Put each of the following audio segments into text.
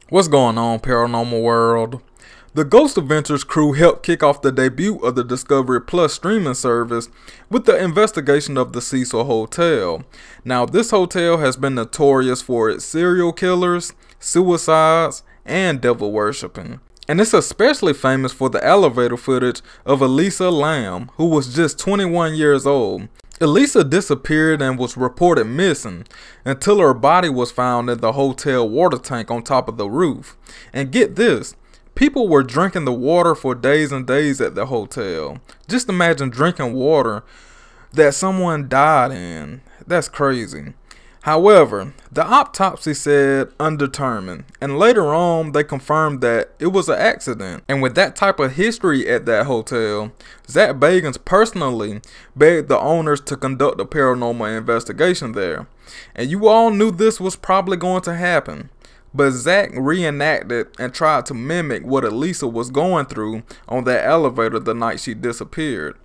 What's going on, paranormal world? The Ghost Adventures crew helped kick off the debut of the Discovery Plus streaming service with the investigation of the Cecil Hotel. Now, this hotel has been notorious for its serial killers, suicides, and devil worshipping. And it's especially famous for the elevator footage of Elisa Lamb, who was just 21 years old. Elisa disappeared and was reported missing until her body was found in the hotel water tank on top of the roof. And get this, people were drinking the water for days and days at the hotel. Just imagine drinking water that someone died in. That's crazy. However, the autopsy said undetermined, and later on they confirmed that it was an accident. And with that type of history at that hotel, Zach Bagans personally begged the owners to conduct a paranormal investigation there. And you all knew this was probably going to happen. But Zach reenacted and tried to mimic what Elisa was going through on that elevator the night she disappeared.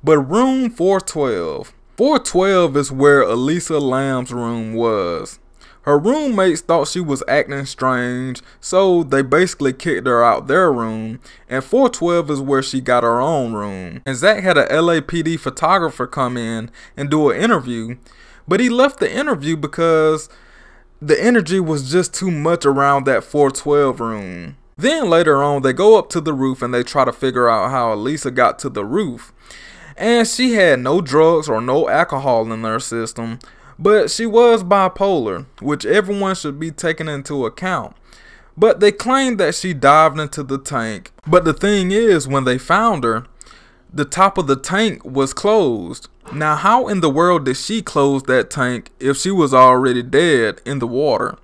But room 412. 412 is where Elisa Lamb's room was. Her roommates thought she was acting strange, so they basically kicked her out their room, and 412 is where she got her own room. And Zach had a LAPD photographer come in and do an interview, but he left the interview because the energy was just too much around that 412 room. Then later on, they go up to the roof and they try to figure out how Elisa got to the roof. And she had no drugs or no alcohol in her system, but she was bipolar, which everyone should be taking into account. But they claimed that she dived into the tank. But the thing is, when they found her, the top of the tank was closed. Now, how in the world did she close that tank if she was already dead in the water?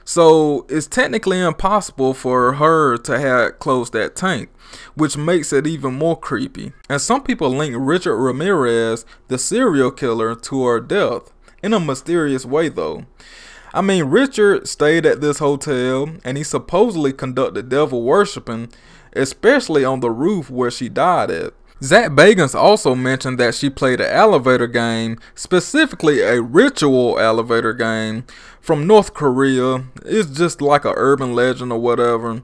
So it's technically impossible for her to have closed that tank, which makes it even more creepy. And some people link Richard Ramirez, the serial killer, to her death, in a mysterious way though. I mean, Richard stayed at this hotel and he supposedly conducted devil worshipping, especially on the roof where she died at. Zach Bagans also mentioned that she played an elevator game, specifically a ritual elevator game from North Korea. It's just like an urban legend or whatever,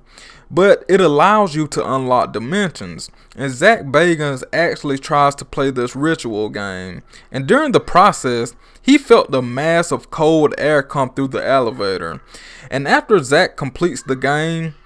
but it allows you to unlock dimensions. And Zach Bagans actually tries to play this ritual game, and during the process he felt the mass of cold air come through the elevator. And after Zach completes the game,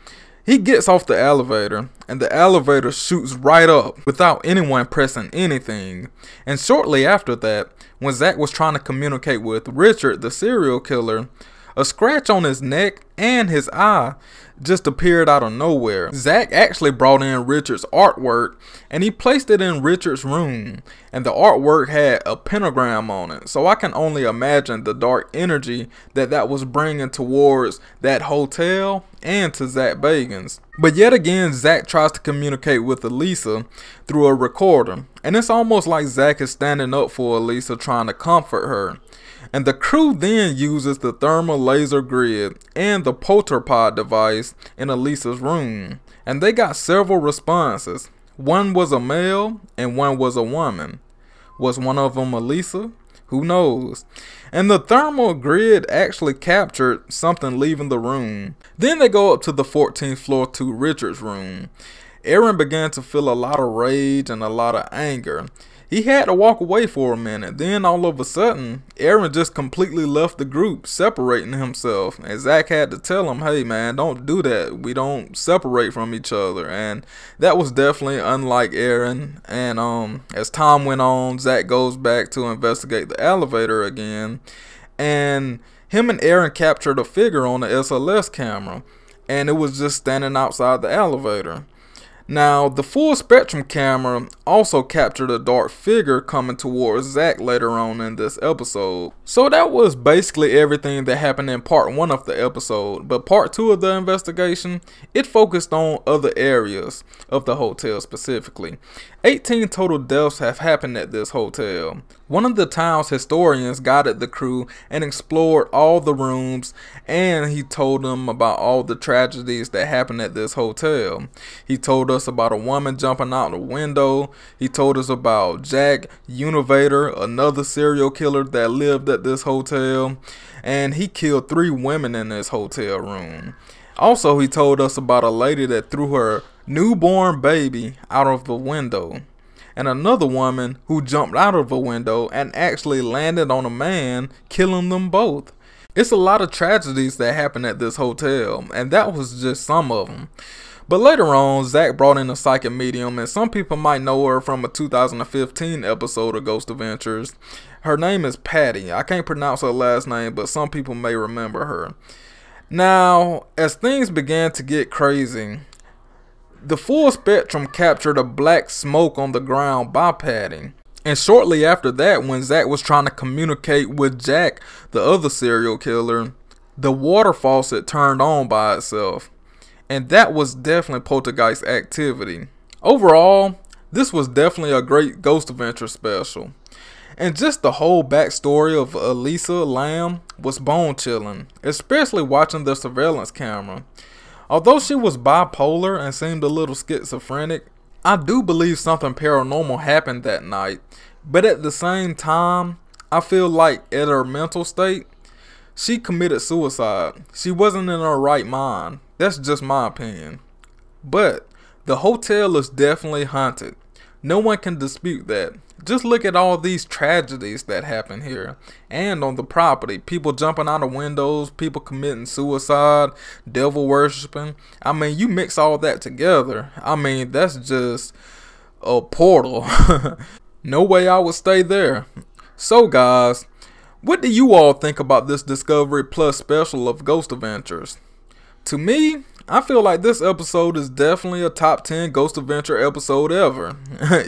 he gets off the elevator and the elevator shoots right up without anyone pressing anything. And shortly after that, when Zach was trying to communicate with Richard, the serial killer, a scratch on his neck and his eye just appeared out of nowhere. Zach actually brought in Richard's artwork and he placed it in Richard's room, and the artwork had a pentagram on it. So I can only imagine the dark energy that was bringing towards that hotel and to Zach Bagans. But yet again, Zach tries to communicate with Elisa through a recorder, and it's almost like Zach is standing up for Elisa, trying to comfort her. And the crew then uses the thermal laser grid and the polterpod device in Elisa's room. And they got several responses. One was a male and one was a woman. Was one of them Elisa? Who knows? And the thermal grid actually captured something leaving the room. Then they go up to the 14th floor to Richard's room. Aaron began to feel a lot of rage and a lot of anger. He had to walk away for a minute. Then all of a sudden, Aaron just completely left the group, separating himself. And Zach had to tell him, hey man, don't do that. We don't separate from each other. And that was definitely unlike Aaron. And as time went on, Zach goes back to investigate the elevator again. And him and Aaron captured a figure on the SLS camera. And it was just standing outside the elevator. Now, the full spectrum camera also captured a dark figure coming towards Zach later on in this episode. So that was basically everything that happened in part 1 of the episode. But part 2 of the investigation, it focused on other areas of the hotel specifically. 18 total deaths have happened at this hotel. One of the town's historians guided the crew and explored all the rooms, and he told them about all the tragedies that happened at this hotel. He told us us about a woman jumping out the window. He told us about Jack Univator, another serial killer that lived at this hotel, and he killed 3 women in this hotel room. Also, he told us about a lady that threw her newborn baby out of the window, and another woman who jumped out of a window and actually landed on a man, killing them both. It's a lot of tragedies that happened at this hotel, and that was just some of them. But later on, Zach brought in a psychic medium, and some people might know her from a 2015 episode of Ghost Adventures. Her name is Patty. I can't pronounce her last name, but some people may remember her. Now, as things began to get crazy, the full spectrum captured a black smoke on the ground by Patty. And shortly after that, when Zach was trying to communicate with Jack, the other serial killer, the water faucet turned on by itself. And that was definitely poltergeist activity. Overall, this was definitely a great Ghost Adventure special. And just the whole backstory of Elisa Lamb was bone chilling, especially watching the surveillance camera. Although she was bipolar and seemed a little schizophrenic, I do believe something paranormal happened that night. But at the same time, I feel like at her mental state, she committed suicide. She wasn't in her right mind. That's just my opinion. But the hotel is definitely haunted. No one can dispute that. Just look at all these tragedies that happen here and on the property. People jumping out of windows, people committing suicide, devil worshiping. I mean, you mix all that together. I mean, that's just a portal. No way I would stay there. So guys, what do you all think about this Discovery Plus special of Ghost Adventures? To me, I feel like this episode is definitely a top 10 Ghost Adventure episode ever.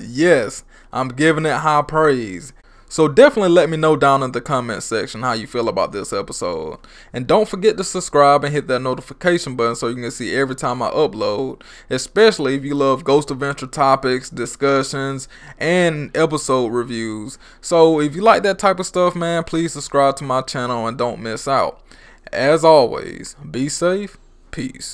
Yes, I'm giving it high praise. So definitely let me know down in the comment section how you feel about this episode. And don't forget to subscribe and hit that notification button so you can see every time I upload. Especially if you love Ghost Adventure topics, discussions, and episode reviews. So if you like that type of stuff, man, please subscribe to my channel and don't miss out. As always, be safe. Peace.